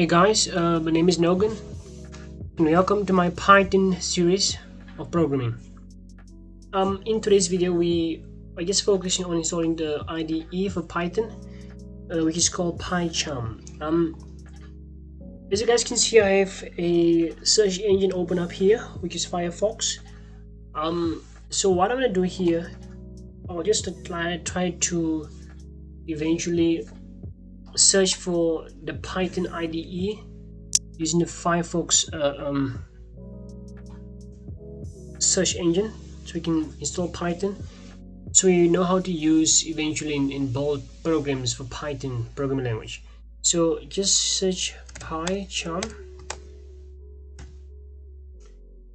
Hey guys, my name is Nogan and welcome to my Python series of programming. In today's video I just focusing on installing the IDE for Python, which is called PyCharm. As you guys can see, I have a search engine open up here, which is Firefox. So what I'm gonna do here, I'll just try to eventually search for the Python IDE using the Firefox search engine, so we can install Python, so we know how to use eventually in both programs for Python programming language. So just search PyCharm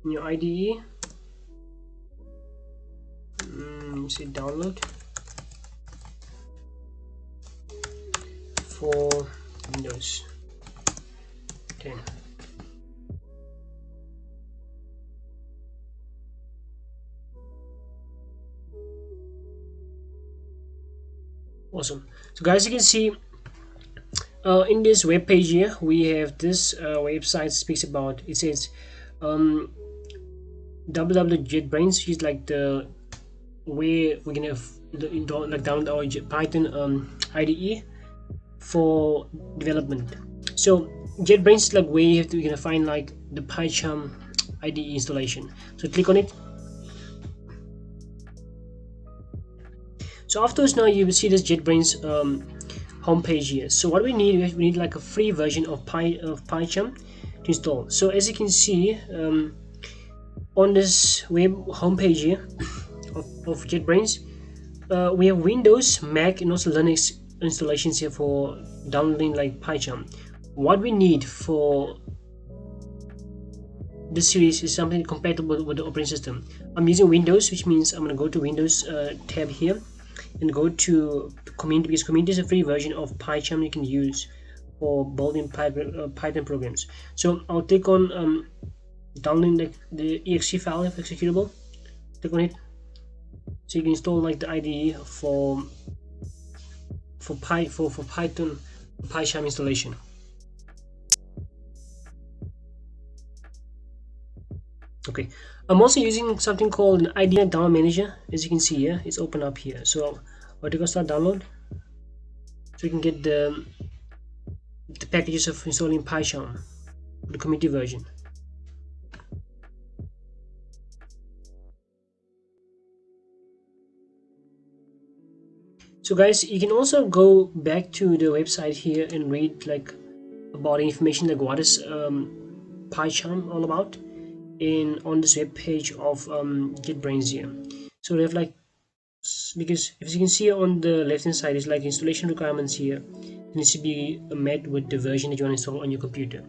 in your IDE. Say download for Windows 10. Awesome. So guys, you can see in this web page here we have this website speaks about, it says www.jetbrains, which is like the way we're gonna download our Python IDE for development. So JetBrains is like where you're gonna find like the PyCharm IDE installation. So click on it. So afterwards, now you will see this JetBrains homepage here. So what we need like a free version of PyCharm to install. So as you can see on this web homepage here of JetBrains, we have Windows, Mac, and also Linux installations here for downloading like PyCharm. What we need for this series is something compatible with the operating system. I'm using Windows, which means I'm going to go to Windows tab here and go to community, because community is a free version of PyCharm you can use for building Python programs. So I'll click on downloading the exe file if executable. Click on it, so you can install like the IDE for Python PyCharm installation. Okay, I'm also using something called an IDE download manager. As you can see here, it's open up here. So I'll click on start download, so you can get the packages of installing PyCharm, the community version. So guys, you can also go back to the website here and read like about information like what is PyCharm all about on this web page of JetBrains here. So they have like, because if you can see on the left hand side is like installation requirements here. It needs to be met with the version that you want to install on your computer.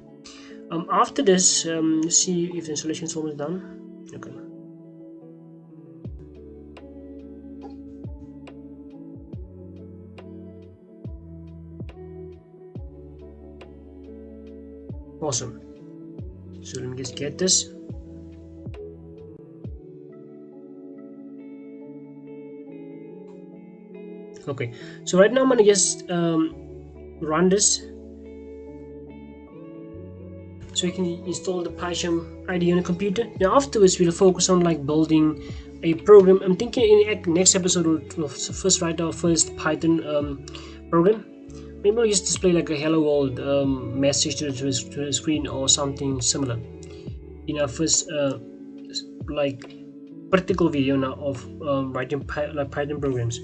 After this, let's see if the installation is almost done. Okay. Awesome. So let me just get this. Okay, so right now I'm gonna just run this, so you can install the PyCharm IDE on a computer. Now afterwards we'll focus on like building a program. I'm thinking in the next episode we'll first write our first Python program. Maybe we'll just display like a hello world message to the screen or something similar in our first like practical video now of writing Python programs.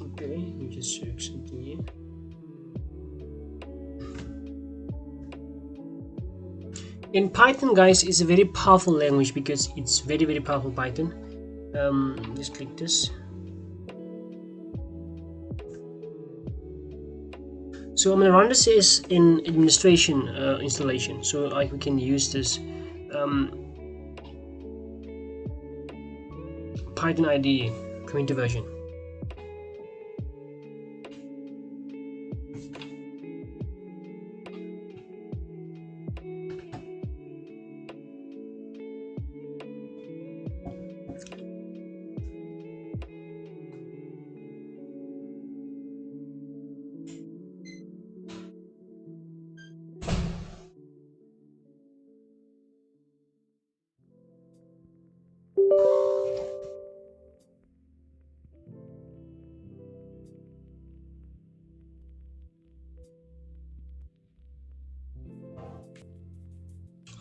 Okay, let me just search something here. In Python, guys, is a very powerful language because it's very powerful. Python. Just click this. So I'm gonna run this as in administration installation, so we can use this Python IDE community version.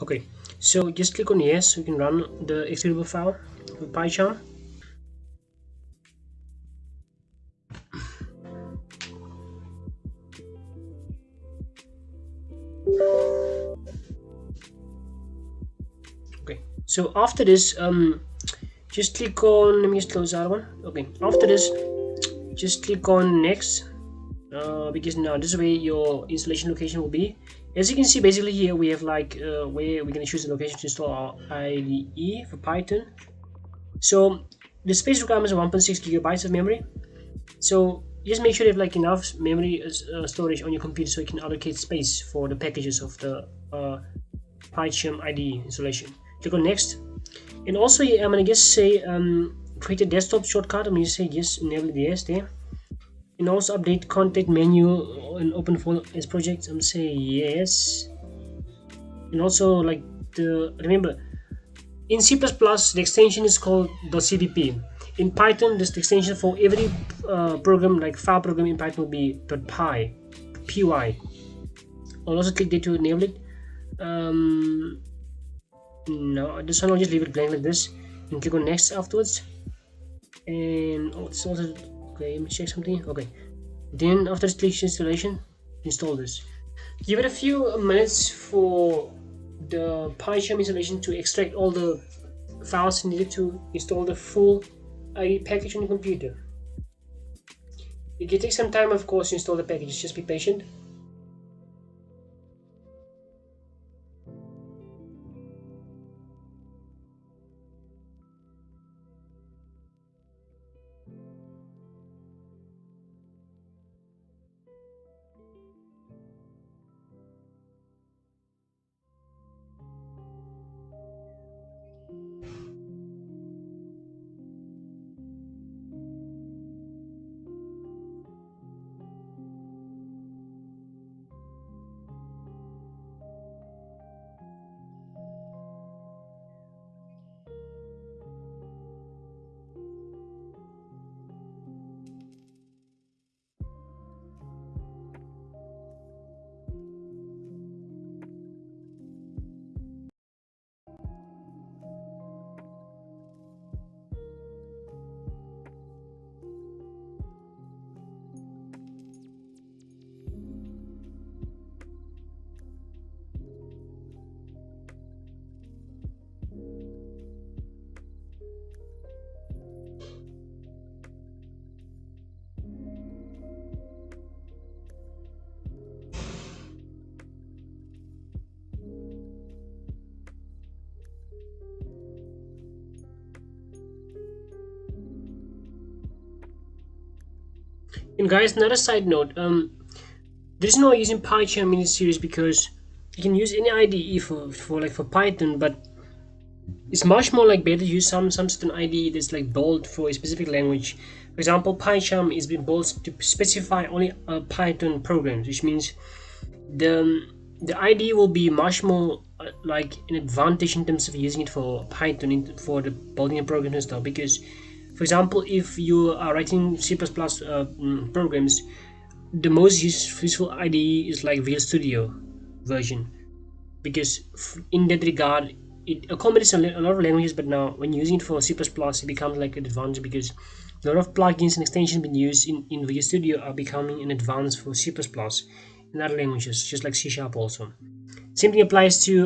Okay, so just click on yes, you can run the executable file with PyCharm. Okay, so after this, just click on, let me just close that one. Okay, after this, just click on next, because now this way your installation location will be. As you can see, basically here we have like where we're going to choose the location to install our IDE for Python. So the space requirements are 1.6 gigabytes of memory. So just make sure you have like enough memory storage on your computer so you can allocate space for the packages of the PyCharm IDE installation. Click on next, and also I'm gonna just say create a desktop shortcut. I'm gonna say yes, enable the yes there, and also update content menu and open folder as projects. I'm gonna say yes, and also like the remember in C++ the extension is called .cpp. In Python, this extension for every program, like file program in Python, will be .py. I'll also click there to enable it. No, this one I'll just leave it blank like this, and click on next afterwards. And it's also okay. Let me check something. Okay, then after this, click installation, install this. Give it a few minutes for the PyCharm installation to extract all the files needed to install the full IDE package on your computer. It can take some time, of course, to install the package. Just be patient. And guys, another side note, there's no using PyCharm in this series because you can use any IDE for Python, but it's much more like better to use some certain IDE that's like built for a specific language. For example, PyCharm is been built to specify only Python programs, which means the IDE will be much more like an advantage in terms of using it for Python for the building a program and stuff. Because, for example, if you are writing C++ programs, the most useful IDE is like Visual Studio version, because in that regard it accommodates a lot of languages, but now when using it for C++ it becomes like an advantage because a lot of plugins and extensions being used in Visual Studio are becoming an advance for C++ in other languages, just like C# also. Same thing applies to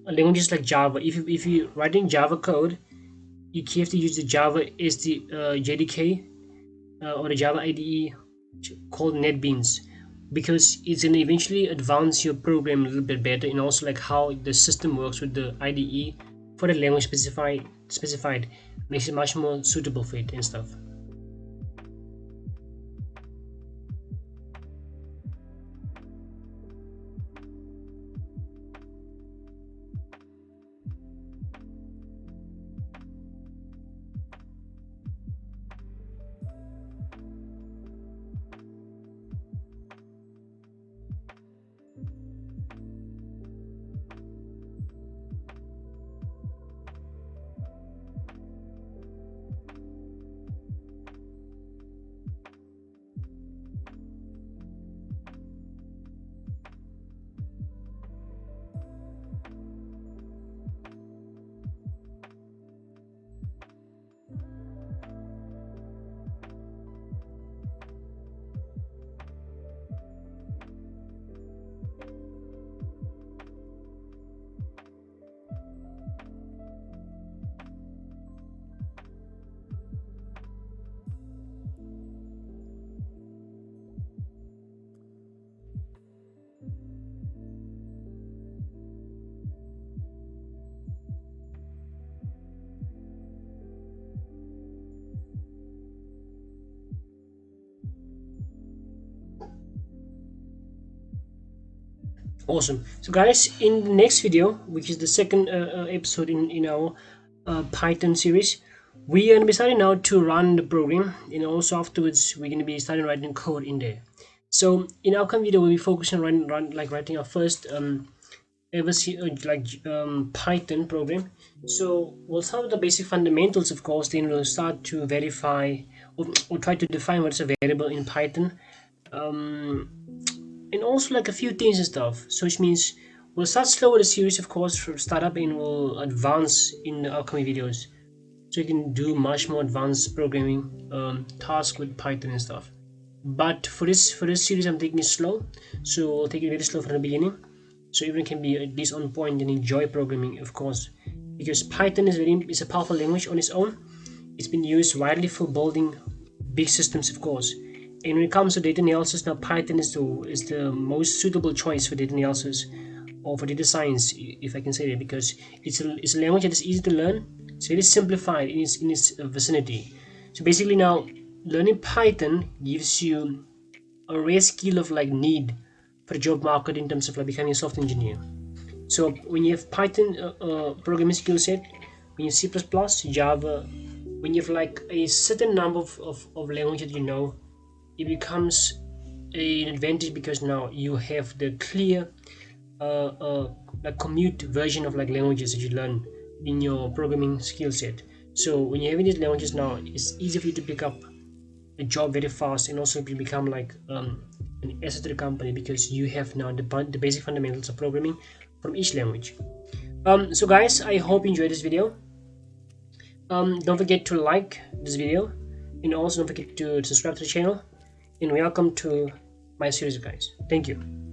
languages like Java. If you're writing Java code, you have to use the Java JDK or the Java IDE called NetBeans, because it's gonna eventually advance your program a little bit better, and also like how the system works with the IDE for the language specified makes it much more suitable for it and stuff. Awesome. So guys, in the next video, which is the second episode in our Python series, we are going to be starting now to run the program, and also afterwards we're going to be starting writing code in there. So in our upcoming video, we'll be focusing on writing our first ever see Python program. So we'll start with the basic fundamentals, of course. Then we'll start to verify or try to define what's a variable in Python. Um, and also like a few things and stuff. So which means we'll start slow with the series, of course, for startup, and we'll advance in the upcoming videos. So you can do much more advanced programming tasks with Python and stuff. But for this series, I'm taking it slow. So we'll take it very slow from the beginning, so everyone can be at least on point and enjoy programming, of course, because Python is a powerful language on its own. It's been used widely for building big systems, of course. And when it comes to data analysis, now Python is the most suitable choice for data analysis or for data science, if I can say that, because it's a language that is easy to learn. It's very simplified in its vicinity. So basically, now learning Python gives you a rare skill of like need for the job market in terms of like becoming a software engineer. So when you have Python programming skill set, when you have C++, Java, when you have like a certain number of languages that you know, it becomes an advantage because now you have the clear like commute version of like languages that you learn in your programming skill set. So when you're having these languages now, it's easy for you to pick up a job very fast, and also to become like an asset to the company because you have now the basic fundamentals of programming from each language. So guys, I hope you enjoyed this video. Don't forget to like this video, and also don't forget to subscribe to the channel, and welcome to my series, guys. Thank you.